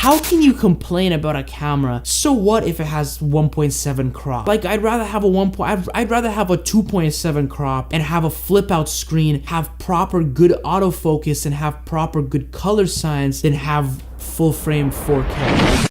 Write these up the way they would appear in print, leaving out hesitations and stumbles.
how can you complain about a camera? So what if it has 1.7 crop? Like, I'd rather have a 2.7 crop and have a flip out screen, have proper good autofocus and have proper good color science than have full frame 4K.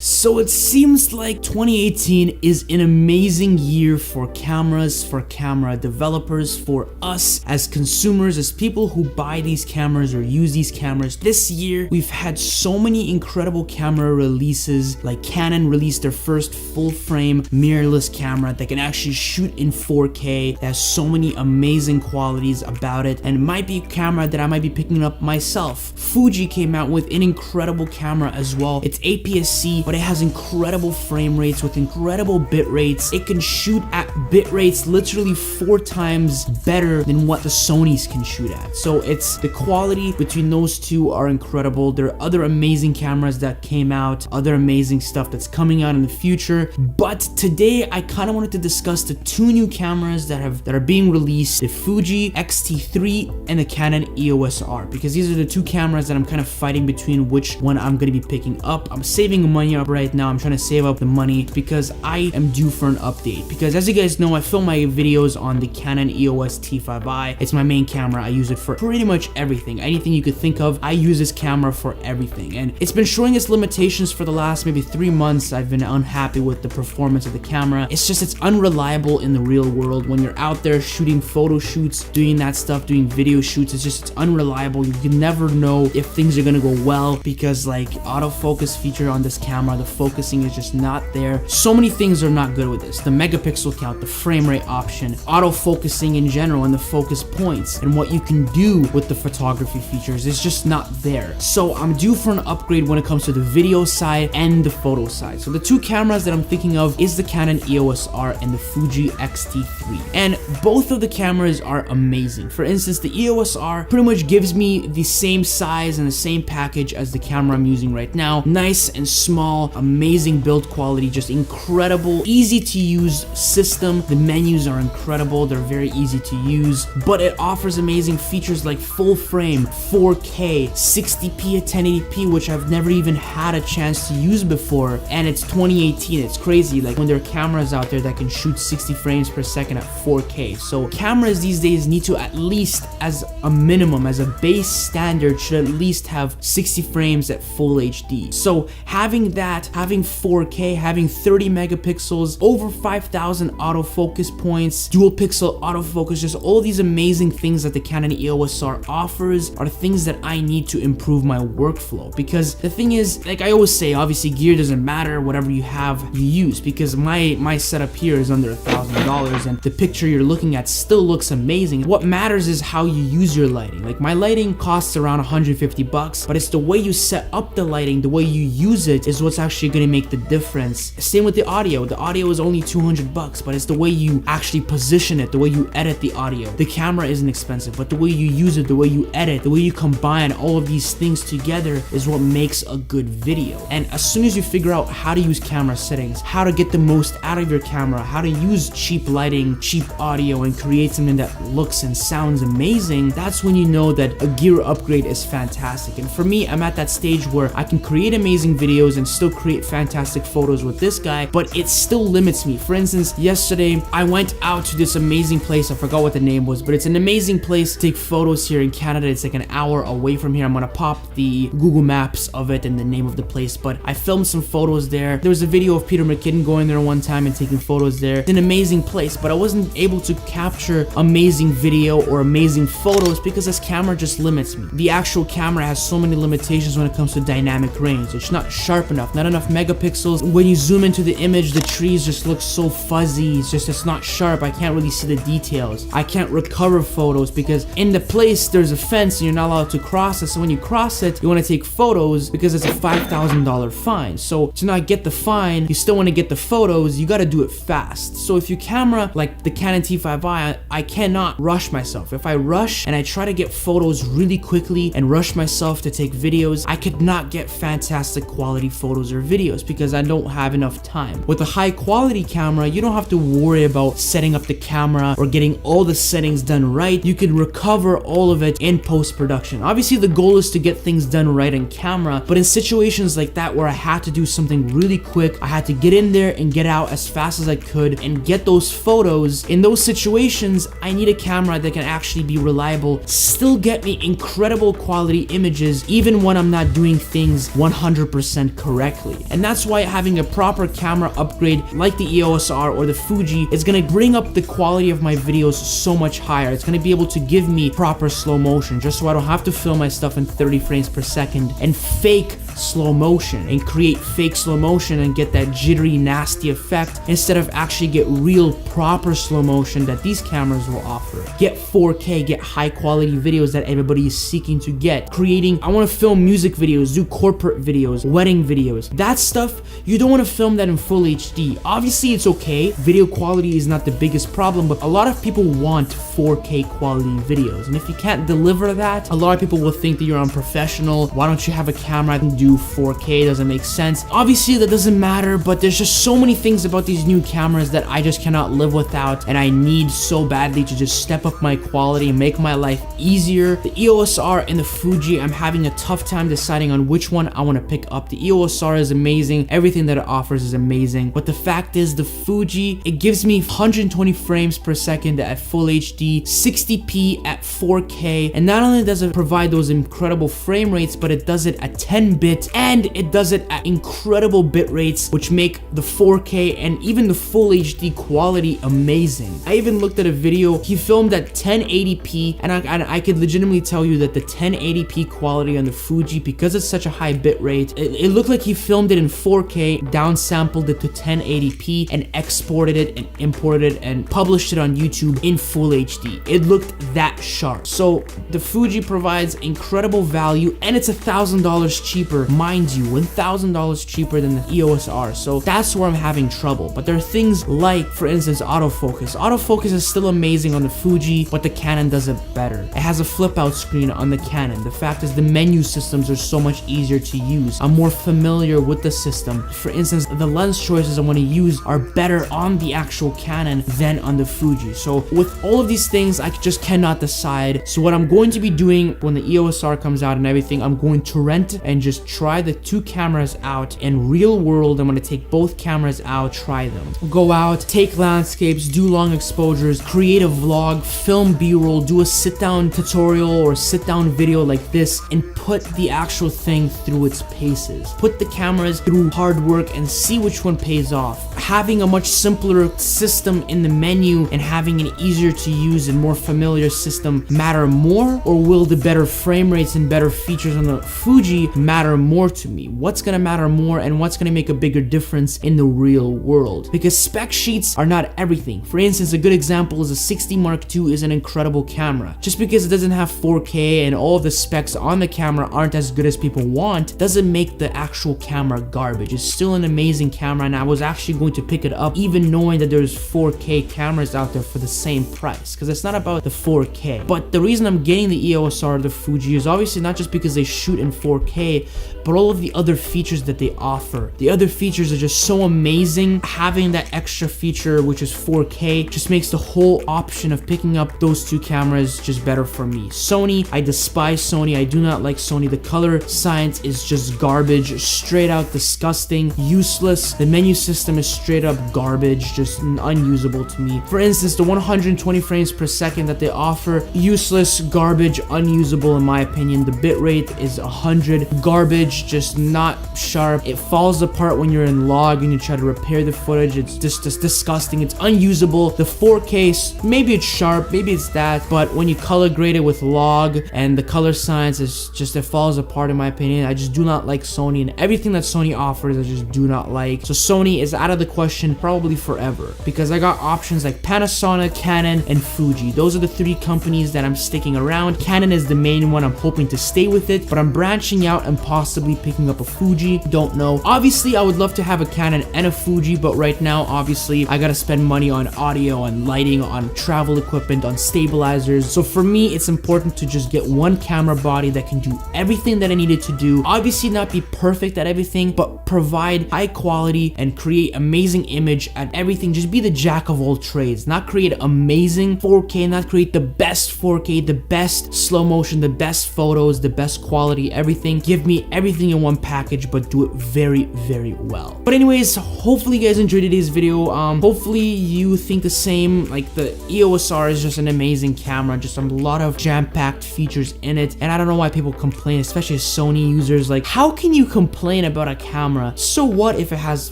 So it seems like 2018 is an amazing year for cameras, for camera developers, for us as consumers, as people who buy these cameras or use these cameras. This year, we've had so many incredible camera releases, like Canon released their first full-frame mirrorless camera that can actually shoot in 4K. That has so many amazing qualities about it, and it might be a camera that I might be picking up myself. Fuji came out with an incredible camera as well. It's APS-C, but it has incredible frame rates with incredible bit rates. It can shoot at bit rates literally 4 times better than what the Sonys can shoot at. So it's the quality between those two are incredible. There are other amazing cameras that came out, other amazing stuff that's coming out in the future. But today I kind of wanted to discuss the 2 new cameras that are being released, the Fuji X-T3 and the Canon EOS R, because these are the 2 cameras that I'm kind of fighting between which one I'm going to be picking up. I'm saving money up right now. I'm trying to save up the money because I am due for an update, because as you guys know, I film my videos on the Canon EOS T5i. It's my main camera. I use it for pretty much everything. Anything you could think of, I use this camera for everything, and it's been showing its limitations for the last maybe 3 months. I've been unhappy with the performance of the camera. It's unreliable in the real world. When you're out there shooting photo shoots, doing that stuff, doing video shoots, it's unreliable. You can never know if things are gonna go well, because like autofocus feature on this camera, the focusing is just not there. So many things are not good with this. The megapixel count, the frame rate option, autofocusing in general, and the focus points, and what you can do with the photography features is just not there. So I'm due for an upgrade when it comes to the video side and the photo side. So the 2 cameras that I'm thinking of is the Canon EOS R and the Fuji X-T3. And both of the cameras are amazing. For instance, the EOS R pretty much gives me the same size and the same package as the camera I'm using right now. Nice and small, amazing build quality, just incredible, easy to use system. The menus are incredible, they're very easy to use, but it offers amazing features like full frame, 4K, 60p at 1080p, which I've never even had a chance to use before. And it's 2018, it's crazy, like when there are cameras out there that can shoot 60 frames per second at 4K. So cameras these days need to, at least as a minimum, as a base standard, should at least have 60 frames at full HD. So having that, having 4K, having 30 megapixels, over 5,000 autofocus points, dual pixel autofocus, just all these amazing things that the Canon EOS R offers are things that I need to improve my workflow. Because the thing is, like I always say, obviously gear doesn't matter, whatever you have you use, because my setup here is under $1,000 and the picture you're looking at still looks amazing. What matters is how you use your lighting. Like my lighting costs around 150 bucks, but it's the way you set up the lighting, the way you use it is what's actually going to make the difference. Same with the audio. The audio is only 200 bucks, but it's the way you actually position it, the way you edit the audio. The camera isn't expensive, but the way you use it, the way you edit, the way you combine all of these things together is what makes a good video. And as soon as you figure out how to use camera settings, how to get the most out of your camera, how to use cheap lighting, cheap audio, and create something that looks and sounds amazing, that's when you know that a gear upgrade is fantastic. And for me, I'm at that stage where I can create amazing videos and still create fantastic photos with this guy, but it still limits me. For instance, yesterday I went out to this amazing place, I forgot what the name was, but it's an amazing place to take photos here in Canada. It's like an hour away from here. I'm gonna pop the Google Maps of it and the name of the place, but I filmed some photos there. There was a video of Peter McKinnon going there one time and taking photos there. It's an amazing place, but I wasn't able to capture amazing video or amazing photos because this camera just limits me. The actual camera has so many limitations when it comes to dynamic range. It's not sharp enough, not enough megapixels. When you zoom into the image, the trees just look so fuzzy. It's not sharp. I can't really see the details. I can't recover photos because in the place there's a fence and you're not allowed to cross it. So when you cross it, you want to take photos because it's a $5,000 fine. So to not get the fine, you still want to get the photos, you got to do it fast. So if your camera, like the Canon T5i, I cannot rush myself. If I rush and I try to get photos really quickly and rush myself to take videos, I could not get fantastic quality photos or for videos because I don't have enough time. With a high quality camera, you don't have to worry about setting up the camera or getting all the settings done right. You can recover all of it in post-production. Obviously, the goal is to get things done right on camera, but in situations like that where I had to do something really quick, I had to get in there and get out as fast as I could and get those photos. In those situations, I need a camera that can actually be reliable, still get me incredible quality images even when I'm not doing things 100% correctly. And that's why having a proper camera upgrade like the EOS R or the Fuji is gonna bring up the quality of my videos so much higher. It's gonna be able to give me proper slow motion just so I don't have to film my stuff in 30 frames per second and fake slow motion and create fake slow motion and get that jittery nasty effect instead of actually get real proper slow motion that these cameras will offer. Get 4K, get high quality videos that everybody is seeking to get. I want to film music videos, do corporate videos, wedding videos. That stuff, you don't want to film that in full HD. Obviously it's okay, video quality is not the biggest problem, but a lot of people want 4K quality videos, and if you can't deliver that, a lot of people will think that you're unprofessional. Why don't you have a camera that can do 4K? Doesn't make sense. Obviously that doesn't matter, but there's just so many things about these new cameras that I just cannot live without, and I need so badly to just step up my quality and make my life easier. The EOS R and the Fuji, I'm having a tough time deciding on which one I want to pick up. The EOS R is amazing, everything that it offers is amazing, but the fact is the Fuji, it gives me 120 frames per second at full HD, 60p at 4K, and not only does it provide those incredible frame rates, but it does it at 10-bit, and it does it at incredible bit rates, which make the 4K and even the full HD quality amazing. I even looked at a video, he filmed at 1080p, and I could legitimately tell you that the 1080p quality on the Fuji, because it's such a high bit rate, it looked like he filmed it in 4K, downsampled it to 1080p, and exported it and imported it and published it on YouTube in full HD. It looked that sharp. So the Fuji provides incredible value, and it's $1,000 cheaper, mind you, $1,000 cheaper than the EOS R. So that's where I'm having trouble. But there are things like, for instance, autofocus. Autofocus is still amazing on the Fuji, but the Canon does it better. It has a flip out screen on the Canon. The fact is the menu systems are so much easier to use. I'm more familiar with the system. For instance, the lens choices I want to use are better on the actual Canon than on the Fuji. So with all of these things, I just cannot decide. So what I'm going to be doing when the EOS R comes out and everything, I'm going to rent and just try the two cameras out in real world. I'm going to take both cameras out, try them. Go out, take landscapes, do long exposures, create a vlog, film B-roll, do a sit-down tutorial or sit-down video like this, and put the actual thing through its paces. Put the cameras through hard work and see which one pays off. Having a much simpler system in the menu and having an easier to use and more familiar system matter more, or will the better frame rates and better features on the Fuji matter more to me? What's gonna matter more, and what's gonna make a bigger difference in the real world? Because spec sheets are not everything. For instance, a good example is a 60 Mark II is an incredible camera. Just because it doesn't have 4K and all of the specs on the camera aren't as good as people want, doesn't make the actual camera garbage. It's still an amazing camera, and I was actually going to pick it up even knowing that there's 4K cameras out there for the same price, because it's not about the 4K. But the reason I'm getting the EOS R, the Fuji, is obviously not just because they shoot in 4K, but all of the other features that they offer. The other features are just so amazing. Having that extra feature, which is 4K, just makes the whole option of picking up those two cameras just better for me. Sony, I despise Sony. I do not like Sony. The color science is just garbage, straight out disgusting, useless. The menu system is straight up garbage, just unusable to me. For instance, the 120 frames per second that they offer, useless, garbage, unusable in my opinion. The bitrate is 100, garbage, just not sharp. It falls apart when you're in log and you try to repair the footage. It's just disgusting. It's unusable. The 4K, maybe it's sharp, maybe it's that, but when you color grade it with log and the color science is just, it falls apart in my opinion. I just do not like Sony, and everything that Sony offers I just do not like. So Sony is out of the question probably forever, because I got options like Panasonic, Canon, and Fuji. Those are the three companies that I'm sticking around. Canon is the main one. I'm hoping to stay with it, but I'm branching out and possibly possibly picking up a Fuji, don't know. Obviously, I would love to have a Canon and a Fuji, but right now, obviously, I gotta spend money on audio, on lighting, on travel equipment, on stabilizers. So for me, it's important to just get one camera body that can do everything that I needed to do. Obviously not be perfect at everything, but provide high quality and create amazing image at everything. Just be the jack of all trades, not create amazing 4K, not create the best 4K, the best slow motion, the best photos, the best quality, everything. Give me everything in one package, but do it very, very well. But anyways, hopefully you guys enjoyed today's video. Hopefully you think the same. Like, the EOS R is just an amazing camera, just a lot of jam-packed features in it, and I don't know why people complain, especially Sony users. Like, how can you complain about a camera? So what if it has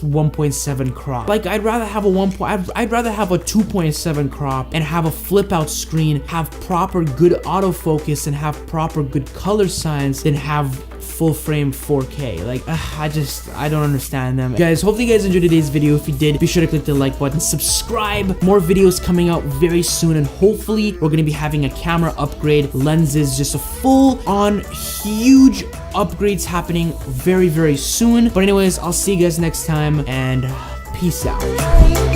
1.7 crop? Like, I'd rather have I'd rather have a 2.7 crop and have a flip out screen, have proper good autofocus and have proper good color science than have full frame 4K. Like, I don't understand them. Guys, hopefully you guys enjoyed today's video. If you did, be sure to click the like button, subscribe. More videos coming out very soon, and hopefully we're gonna be having a camera upgrade, lenses, just a full-on huge upgrades happening very, very soon. But anyways, I'll see you guys next time, and peace out.